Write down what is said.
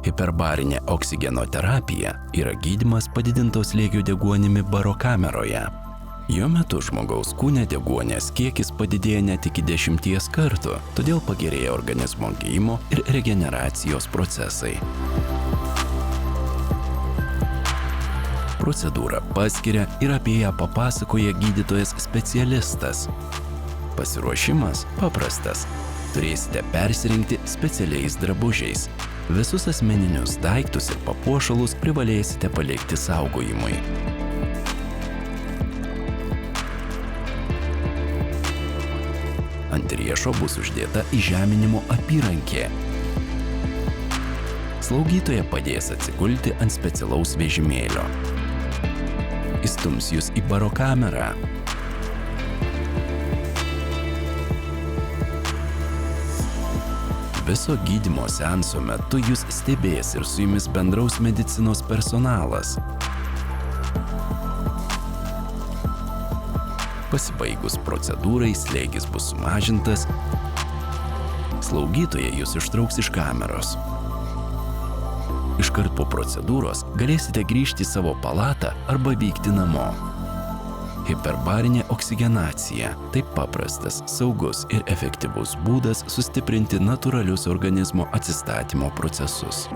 Hiperbarinė oksigenoterapija yra gydymas padidinto slėgio deguonimi barokameroje. Jo metu žmogaus kūne deguonies kiekis padidėja net iki 10 kartų, todėl pagerėja organizmo gijimo ir regeneracijos procesai. Procedūrą paskiria ir apie ją papasakoja gydytojas specialistas. Pasiruošimas paprastas. Turėsite persirengti specialiais drabužiais. Visus asmeninius daiktus ir papuošalus privalėsite palikti saugojimui. Ant riešo bus uždėta įžeminimo apyrankė. Slaugytoja padės atsigulti ant specialaus vežimėlio. Įstums jūs į barokamerą. Viso gydymo seanso metu jūs stebės ir su jumis bendraus medicinos personalas. Pasibaigus procedūrai slėgis bus sumažintas, slaugytoja jūs ištrauks iš kameros. Iškart po procedūros galėsite grįžti į savo palatą arba vykti namo. Hiperbarinė oksigenacija – tai paprastas, saugus ir efektyvus būdas sustiprinti natūralius organizmo atsistatymo procesus.